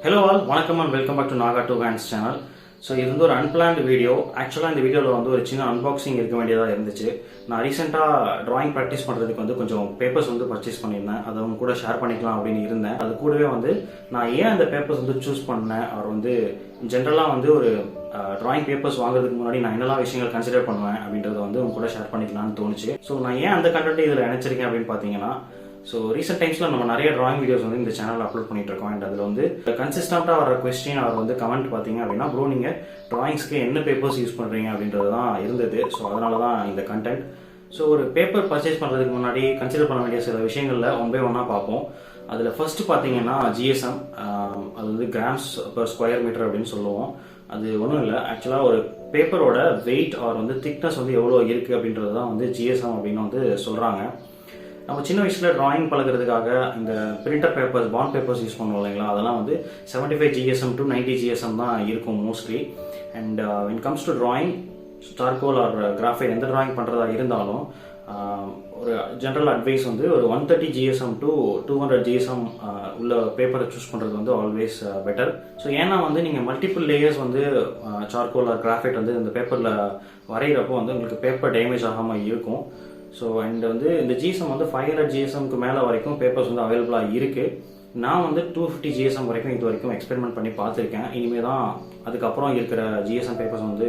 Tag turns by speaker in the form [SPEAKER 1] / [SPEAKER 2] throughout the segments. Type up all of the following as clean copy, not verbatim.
[SPEAKER 1] Hello all, வணக்கம் and welcome back to naga2hands channel. So இது வந்து ஒரு அன்பிளான்டு வீடியோ. ஆக்சுவலாக இந்த வீடியோவில் வந்து ஒரு சின்ன அன்பாக்சிங் இருக்க வேண்டியதாக இருந்துச்சு. நான் ரீசெண்டாக ட்ராயிங் ப்ராக்டிஸ் பண்ணுறதுக்கு வந்து கொஞ்சம் பேப்பர்ஸ் வந்து பர்ச்சேஸ் பண்ணியிருந்தேன். அதை அவங்க கூட ஷேர் பண்ணிக்கலாம் அப்படின்னு இருந்தேன். அது கூடவே வந்து நான் ஏன் அந்த பேப்பர்ஸ் வந்து சூஸ் பண்ணேன், அவர் வந்து ஜென்ரலாக வந்து ஒரு ட்ராயிங் பேப்பர்ஸ் வாங்குறதுக்கு முன்னாடி நான் என்னெல்லாம் விஷயங்கள் கன்சிடர் பண்ணுவேன் அப்படின்றத வந்து உங்க கூட ஷேர் பண்ணிக்கலாம்னு தோணுச்சு. ஸோ நான் ஏன் அந்த கண்டென்ட் இதில் நினைச்சிருக்கேன் அப்படின்னு பார்த்தீங்கன்னா, ஸோ ரீசெண்ட் டைம்ஸில் நம்ம நிறைய ட்ராயிங் வீடியோஸ் வந்து இந்த சேனலில் அப்லோட் பண்ணிட்டு இருக்கோம். அண்ட் அதில் வந்து கன்சிஸ்டண்டாக வர கொஸ்டின் அவர் வந்து கமெண்ட் பார்த்தீங்க அப்படின்னா, ப்ரோ நீங்கள் ட்ராயிங்ஸ்க்கு என்ன பேப்பர்ஸ் யூஸ் பண்ணுறீங்க அப்படின்றது தான் இருந்தது. ஸோ அதனால தான் இந்த கண்டென்ட். ஸோ ஒரு பேப்பர் பர்ச்சேஸ் பண்ணுறதுக்கு முன்னாடி கன்சிடர் பண்ண வேண்டிய சில விஷயங்களில் ஒன் பை ஒன்னாக பார்ப்போம். அதில் ஃபர்ஸ்ட் பார்த்தீங்கன்னா ஜிஎஸ்எம், அது வந்து கிராம்ஸ் பர் ஸ்கொயர் மீட்டர் அப்படின்னு சொல்லுவோம். அது ஒன்றும் இல்லை, ஆக்சுவலாக ஒரு பேப்பரோட வெயிட் ஆர் வந்து திக்னஸ் வந்து எவ்வளோ இருக்குது அப்படின்றது தான் வந்து ஜிஎஸ்எம் அப்படின்னு வந்து சொல்கிறாங்க. நம்ம சின்ன வயசுல டிராயிங் பழகிறதுக்காக இந்த printer papers, bond papers use பண்ணுவோம் இல்லைங்களா, அதெல்லாம் வந்து 75 GSM to 90 GSM தான் இருக்கும் mostly. And when comes to drawing, charcoal or graphite எந்த டிராயிங் பண்ணுறதா இருந்தாலும் ஒரு ஜென்ரல் அட்வைஸ் வந்து ஒரு 130 GSM to 200 GSM உள்ள பேப்பரை சூஸ் பண்ணுறது வந்து ஆல்வேஸ் பெட்டர். ஸோ ஏன்னா வந்து நீங்கள் மல்டிபிள் லேயர்ஸ் வந்து சார்கோல் ஆர் கிராஃபைட் வந்து இந்த பேப்பரில் வரைகிறப்போ வந்து உங்களுக்கு பேப்பர் டேமேஜ் ஆகாமல் இருக்கும். ஸோ அண்ட் வந்து இந்த ஜிஎஸ்எம் வந்து 500 GSMக்கு மேலே வரைக்கும் பேப்பர்ஸ் வந்து அவைலபிளாக இருக்குது. நான் வந்து 250 GSM வரைக்கும் இது வரைக்கும் எக்ஸ்பெரிமெண்ட் பண்ணி பார்த்துருக்கேன். இனிமேல் தான் அதுக்கப்புறம் இருக்கிற ஜிஎஸ்எம் பேப்பர்ஸ் வந்து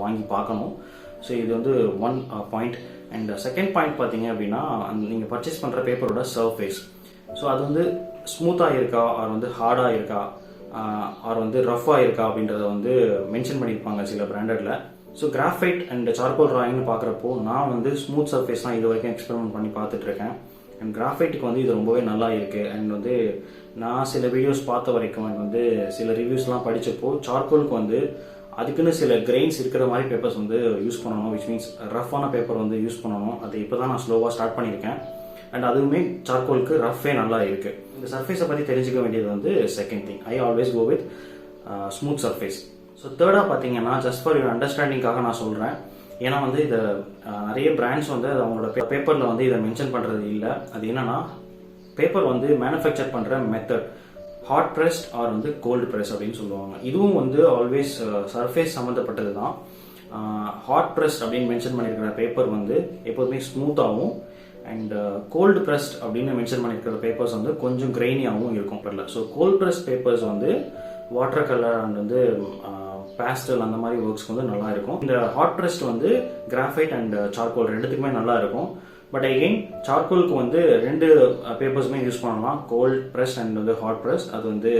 [SPEAKER 1] வாங்கி பார்க்கணும். ஸோ இது வந்து one point. And second point பார்த்தீங்க அப்படின்னா, நீங்கள் பர்ச்சேஸ் பண்ணுற பேப்பரோட சர்ஃபேஸ். ஸோ அது வந்து ஸ்மூத்தாக இருக்கா, ஆர் வந்து ஹார்டாக இருக்கா, ஆர் வந்து ரஃபாக இருக்கா அப்படின்றத வந்து மென்ஷன் பண்ணியிருப்பாங்க சில பிராண்டடில். ஸோ கிராஃபைட் அண்ட் சார்கோல் டிராயிங்னு பார்க்குறப்போ நான் வந்து ஸ்மூத் சர்ஃபேஸ் தான் இது வரைக்கும் எக்ஸ்பெரிமெண்ட் பண்ணி பார்த்துட்ருக்கேன். அண்ட் கிராஃபைட்டுக்கு வந்து இது ரொம்பவே நல்லா இருக்குது. அண்ட் வந்து நான் சில வீடியோஸ் பார்த்த வரைக்கும் அண்ட் வந்து சில ரிவ்யூஸ்லாம் படித்தப்போ சார்கோலுக்கு வந்து அதுக்குன்னு சில கிரெயின்ஸ் இருக்கிற மாதிரி பேப்பர்ஸ் வந்து யூஸ் பண்ணணும், விச் மீன்ஸ் ரஃப்பான பேப்பர் வந்து யூஸ் பண்ணணும். அது இப்போ தான் நான் ஸ்லோவாக ஸ்டார்ட் பண்ணியிருக்கேன். அண்ட் அதுவுமே சார்கோலுக்கு ரஃபே நல்லா இருக்குது. இந்த சர்ஃபேஸை பற்றி தெரிஞ்சுக்க வேண்டியது வந்து second thing. I always go with smooth surface. So தேர்டாக பார்த்தீங்கன்னா, ஜஸ்ட் ஃபார் யுவர் அண்டர்ஸ்டாண்டிங்காக நான் சொல்கிறேன். ஏன்னா வந்து இதை நிறைய பிராண்ட்ஸ் வந்து அவங்களோட பேப்பரில் வந்து இதை மென்ஷன் பண்ணுறது இல்லை. அது என்னன்னா, பேப்பர் வந்து மேனுஃபேக்சர் பண்ணுற மெத்தட் ஹாட் ப்ரெஸ்ட் ஆர் வந்து கோல்டு ப்ரெஸ் அப்படின்னு சொல்லுவாங்க. இதுவும் வந்து ஆல்வேஸ் சர்ஃபேஸ் சம்மந்தப்பட்டது தான். ஹாட் ப்ரெஸ்ட் அப்படின்னு மென்ஷன் பண்ணியிருக்கிற பேப்பர் வந்து எப்போதுமே ஸ்மூத்தாகவும், அண்ட் கோல்டு ப்ரெஸ்ட் அப்படின்னு மென்ஷன் பண்ணியிருக்கிற பேப்பர்ஸ் வந்து கொஞ்சம் கிரெயினியாகவும் இருக்கும் பேரில். ஸோ கோல்டு ப்ரெஸ்ட் பேப்பர்ஸ் வந்து வாட்டர் கலர் அண்ட் வந்து பேஸ்டல் அந்த மாதிரி ஒர்க்ஸ்க்கு வந்து நல்லா இருக்கும். இந்த ஹாட் ப்ரெஸ்ட் வந்து கிராஃபைட் அண்ட் சார்கோல் ரெண்டுத்துக்குமே நல்லா இருக்கும். பட் அகெயின் சார்கோலுக்கு வந்து ரெண்டு பேப்பர்ஸுமே யூஸ் பண்ணலாம், கோல்ட் ப்ரெஸ் அண்ட் வந்து ஹாட் ப்ரெஸ். அது வந்து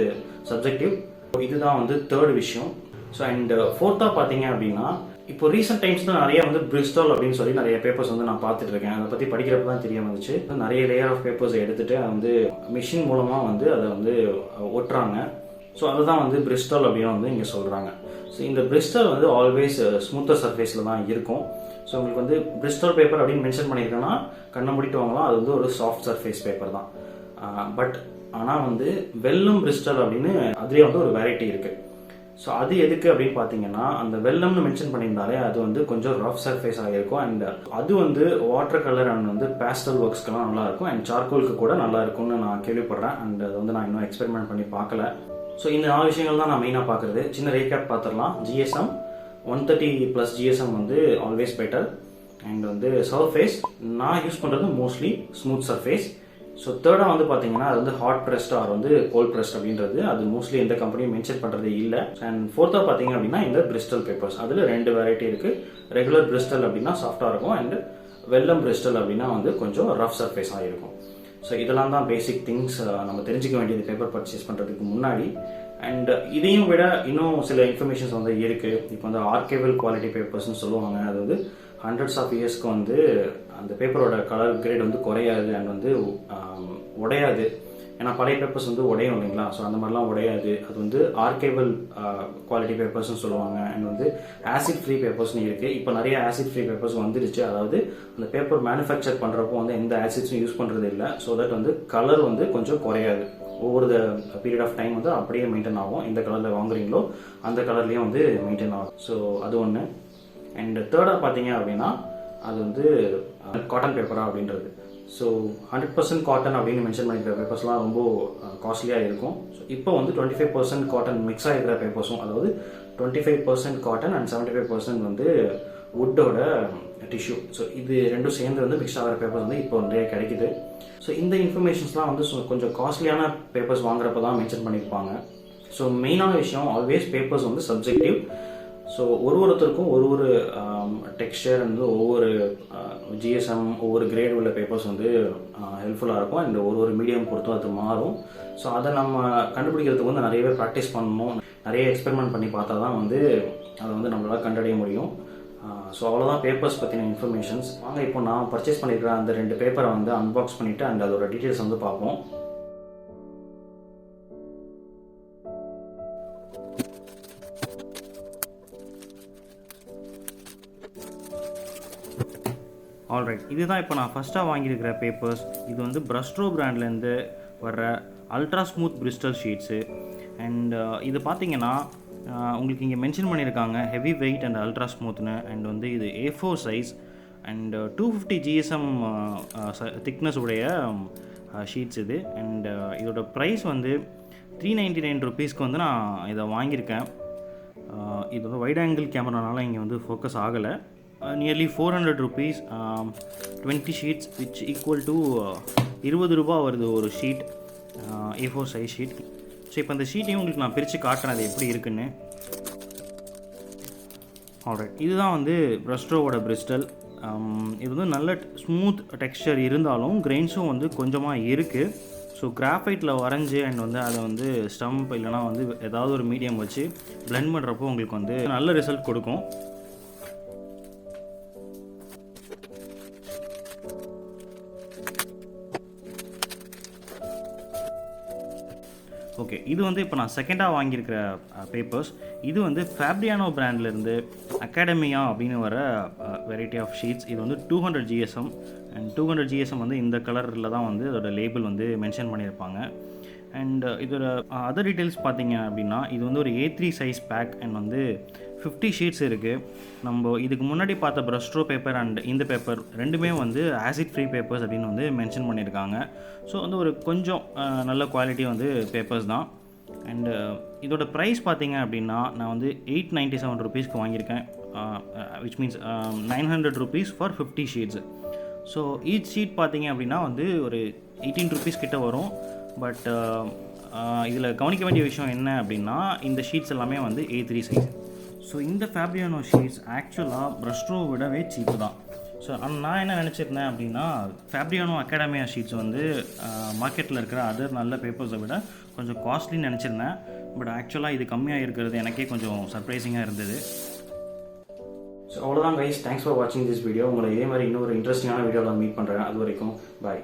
[SPEAKER 1] சப்ஜெக்டிவ். இதுதான் வந்து தேர்ட் விஷயம். ஸோ அண்ட் ஃபோர்த்தாக பார்த்தீங்க அப்படின்னா, இப்போ ரீசெண்ட் டைம்ஸ்ல நிறைய வந்து பிரிஸ்டால் அப்படின்னு சொல்லி நிறைய பேப்பர்ஸ் வந்து நான் பார்த்துட்டு இருக்கேன். அதை பற்றி படிக்கிறப்ப தான் தெரிய வந்துச்சு. நிறைய லேயர் ஆஃப் பேப்பர்ஸ் எடுத்துட்டு வந்து மிஷின் மூலமாக வந்து அதை வந்து ஒட்டுறாங்க. ஸோ அதுதான் வந்து பிரிஸ்டால் அப்படின்னு வந்து இங்கே சொல்கிறாங்க. ஸோ இந்த பிரிஸ்டால் வந்து ஆல்வேஸ் ஸ்மூத்தர் சர்ஃபேஸில் தான் இருக்கும். ஸோ உங்களுக்கு வந்து பிரிஸ்டால் பேப்பர் அப்படின்னு மென்ஷன் பண்ணியிருக்கேன்னா கண்ணை முடிட்டு வாங்கலாம், அது வந்து ஒரு சாஃப்ட் சர்ஃபேஸ் பேப்பர் தான். பட் ஆனால் வந்து வெல்லம் பிரிஸ்டால் அப்படின்னு அதுலேயே வந்து ஒரு வெரைட்டி இருக்குது. ஸோ அது எதுக்கு அப்படின்னு பார்த்தீங்கன்னா, அந்த வெல்லம்னு மென்ஷன் பண்ணியிருந்தாலே அது வந்து கொஞ்சம் ரஃப் சர்ஃபேஸாக இருக்கும். அண்ட் அது வந்து வாட்டர் கலர் அண்ட் வந்து பேஸ்டல் ஒர்க்ஸ்க்கெல்லாம் நல்லா இருக்கும். அண்ட் சார்கோலுக்கு கூட நல்லா இருக்கும்னு நான் கேள்விப்படுறேன். அண்ட் அது வந்து நான் இன்னும் எக்ஸ்பெரிமெண்ட் பண்ணி பார்க்கல. ஸோ இந்த 4 விஷயங்கள் தான் நான் மெயினாக பார்க்குறது. சின்ன ரீகேப் பார்த்துடலாம். ஜிஎஸ்எம் 130+ GSM வந்து ஆல்வேஸ் பெட்டர். அண்ட் வந்து சர்ஃபேஸ் நான் யூஸ் பண்ணுறது மோஸ்ட்லி ஸ்மூத் சர்ஃபேஸ். ஸோ தேர்டாக வந்து பார்த்தீங்கன்னா, அது வந்து ஹாட் ப்ரெஸ்ட் ஆர் வந்து கோல்ட் ப்ரெஸ்ட் அப்படின்றது அது மோஸ்ட்லி எந்த கம்பெனியும் மென்ஷன் பண்ணுறது இல்லை. அண்ட் ஃபோர்த்தாக பார்த்தீங்க அப்படின்னா, இந்த பிரிஸ்டல் பேப்பர்ஸ் அதில் 2 வெரைட்டி இருக்குது. ரெகுலர் பிரிஸ்டல் அப்படின்னா சாஃப்டாக இருக்கும், அண்ட் வெல்லம் பிரிஸ்டல் அப்படின்னா வந்து கொஞ்சம் ரஃப் சர்ஃபேஸாக இருக்கும். ஸோ இதெல்லாம் தான் பேசிக் திங்ஸ் நம்ம தெரிஞ்சுக்க வேண்டியது பேப்பர் பர்ச்சேஸ் பண்ணுறதுக்கு முன்னாடி. அண்ட் இதையும் விட இன்னும் சில இன்ஃபர்மேஷன்ஸ் வந்து இருக்குது. இப்போ வந்து ஆர்கைவல் குவாலிட்டி பேப்பர்ஸ்னு சொல்லுவாங்க. அது வந்து ஹண்ட்ரட்ஸ் ஆஃப் இயர்ஸ்க்கு வந்து அந்த பேப்பரோட கலர் கிரேட் வந்து குறையாது அண்ட் வந்து உடையாது. ஏன்னா பழைய பேப்பர்ஸ் வந்து உடையும் இல்லைங்களா, ஸோ அந்த மாதிரிலாம் உடையாது. அது வந்து ஆர்கைவல் குவாலிட்டி பேப்பர்ஸ்னு சொல்லுவாங்க. அண்ட் வந்து ஆசிட் ஃப்ரீ பேப்பர்ஸ்னு இருக்குது. இப்போ நிறைய ஆசிட் ஃப்ரீ பேப்பர்ஸ் வந்துடுச்சு. அதாவது அந்த பேப்பர் மேனுஃபேக்சர் பண்ணுறப்போ வந்து எந்த ஆசிட்ஸும் யூஸ் பண்ணுறது இல்லை. ஸோ தட் வந்து கலர் வந்து கொஞ்சம் குறையாது. ஒவ்வொரு பீரியட் ஆஃப் டைம் வந்து அப்படியே மெயின்டைன் ஆகும். எந்த கலரில் வாங்குறீங்களோ அந்த கலர்லேயும் வந்து மெயின்டைன் ஆகும். ஸோ அது ஒன்று. அண்ட் தேர்டாக பார்த்தீங்க அப்படின்னா, அது வந்து காட்டன் பேப்பரா அப்படின்றது. ஸோ 100% காட்டன் அப்படின்னு மென்ஷன் பண்ணிக்கிற பேப்பர்ஸ்லாம் ரொம்ப காஸ்ட்லியாக இருக்கும். ஸோ இப்போ வந்து 25% காட்டன் மிக்ஸ் ஆகிருக்கிற பேப்பர்ஸும், அதாவது 25% காட்டன் அண்ட் 75% வந்து வுட்டோட டிஷ்யூ. ஸோ இது ரெண்டும் சேர்ந்து வந்து மிக்ஸ் ஆகிற பேப்பர்ஸ் வந்து இப்போ நிறைய கிடைக்குது. ஸோ இந்த இன்ஃபர்மேஷன்ஸ்லாம் வந்து கொஞ்சம் காஸ்ட்லியான பேப்பர்ஸ் வாங்குறப்ப தான் மென்ஷன் பண்ணியிருப்பாங்க. ஸோ மெயினான விஷயம், ஆல்வேஸ் பேப்பர்ஸ் வந்து சப்ஜெக்டிவ். ஸோ ஒருத்தருக்கும் ஒரு டெக்ஸ்டர் வந்து ஒவ்வொரு ஜிஎஸ்எம் ஒவ்வொரு கிரேட் உள்ள பேப்பர்ஸ் வந்து ஹெல்ப்ஃபுல்லாக இருக்கும். அண்ட் ஒரு மீடியம் பொறுத்தும் அது மாறும். ஸோ அதை நம்ம கண்டுபிடிக்கிறதுக்கு வந்து நிறையவே ப்ராக்டிஸ் பண்ணணும், நிறைய எக்ஸ்பெரிமெண்ட் பண்ணி பார்த்தா தான் வந்து அதை வந்து நம்மளால் கண்டறிய முடியும். ஸோ அவ்வளோதான் பேப்பர்ஸ் பற்றின இன்ஃபர்மேஷன்ஸ். வாங்க இப்போ நான் பர்ச்சேஸ் பண்ணியிருக்கிற அந்த 2 பேப்பரை வந்து அன்பாக்ஸ் பண்ணிவிட்டு அண்ட் அதோட டீட்டெயில்ஸ் வந்து பார்ப்போம். ஆல்ரைட், இதுதான் இப்போ நான் ஃபஸ்ட்டாக வாங்கியிருக்கிற பேப்பர்ஸ். இது வந்து பிரஸ்ட்ரோ பிராண்ட்லேருந்து வர்ற ultra smooth Bristol sheets. And இது பார்த்தீங்கன்னா உங்களுக்கு இங்கே மென்ஷன் பண்ணியிருக்காங்க ஹெவி வெயிட் அண்ட் அல்ட்ரா ஸ்மூத்னு. அண்ட் வந்து இது A4 size and 250 GSM thickness உடைய ஷீட்ஸ் இது. அண்ட் இதோட ப்ரைஸ் வந்து 399 ருபீஸ்க்கு வந்து நான் இதை வாங்கியிருக்கேன். இதோட வைட் ஆங்கிள் கேமரானால இங்கே வந்து ஃபோக்கஸ் ஆகலை. Nearly 400 rupees, 20 sheets which equal to 20 ரூபா வருது ஒரு sheet, A4 size sheet. So இப்போ இந்த ஷீட்டையும் உங்களுக்கு நான் பிரித்து காட்டுறேன் அது எப்படி இருக்குன்னு. ஆல்ரைட், இதுதான் வந்து பிரஸ்ட்ரோவோட பிரிஸ்டல். இது வந்து நல்ல ஸ்மூத் டெக்ஸ்சர் இருந்தாலும் கிரெயின்ஸும் வந்து கொஞ்சமாக இருக்குது. ஸோ கிராஃபைட்டில் வரைஞ்சி அண்ட் வந்து அதை வந்து ஸ்டம்ப் இல்லைனா வந்து ஏதாவது ஒரு மீடியம் வச்சு பிளெண்ட் பண்ணுறப்போ உங்களுக்கு வந்து நல்ல ரிசல்ட் கொடுக்கும். ஓகே, இது வந்து இப்போ நான் செகண்டாக வாங்கியிருக்கிற பேப்பர்ஸ். இது வந்து ஃபேப்ரியானோ பிராண்ட்லேருந்து அகாடமியா அப்படின்னு வர வெரைட்டி ஆஃப் ஷீட்ஸ். இது வந்து 200 GSM அண்ட் 200 GSM வந்து இந்த கலரில் தான் வந்து அதோட லேபிள் வந்து மென்ஷன் பண்ணியிருப்பாங்க. அண்ட் இதோட அதர் டீட்டெயில்ஸ் பார்த்தீங்க அப்படின்னா இது வந்து ஒரு A3 சைஸ் பேக் அண்ட் வந்து 50 ஷீட்ஸ் இருக்குது. நம்ம இதுக்கு முன்னாடி பார்த்த பிரஸ்ட்ரோ பேப்பர் அண்ட் இந்த பேப்பர் ரெண்டுமே வந்து ஆசிட் ஃப்ரீ பேப்பர்ஸ் அப்படின்னு வந்து மென்ஷன் பண்ணியிருக்காங்க. ஸோ வந்து ஒரு கொஞ்சம் நல்ல குவாலிட்டி வந்து பேப்பர்ஸ் தான். அண்டு இதோட ப்ரைஸ் பார்த்தீங்க அப்படின்னா நான் வந்து 897 ருபீஸ்க்கு வாங்கியிருக்கேன், which means 900 rupees for 50 sheets. So each sheet பார்த்தீங்க அப்படின்னா வந்து ஒரு 18 ருபீஸ் கிட்ட வரும். பட் இதில் கவனிக்க வேண்டிய விஷயம் என்ன அப்படின்னா இந்த ஷீட்ஸ் எல்லாமே வந்து A3 சைஸ். ஸோ இந்த ஃபேப்ரியானோ ஷீட்ஸ் ஆக்சுவலாக பிரஸ்ட்ரோ விடவே சீப்பு தான். ஸோ நான் என்ன நினச்சிருந்தேன் அப்படின்னா ஃபேப்ரியானோ அகாடமியா ஷீட்ஸ் வந்து மார்க்கெட்டில் இருக்கிற அதர் நல்ல பேப்பர்ஸை விட கொஞ்சம் காஸ்ட்லின்னு நினச்சிருந்தேன். பட் ஆக்சுவலாக இது கம்மியாக இருக்கிறது எனக்கே கொஞ்சம் சர்ப்ரைசிங்காக இருந்தது. ஸோ அவ்வளோதான் கைஸ், தேங்க்ஸ் ஃபார் வாட்சிங் திஸ் வீடியோ. உங்களை இதே மாதிரி இன்னொரு இன்ட்ரெஸ்டிங்கான வீடியோவில் மீட் பண்ணுறேன். அது வரைக்கும் பாய்.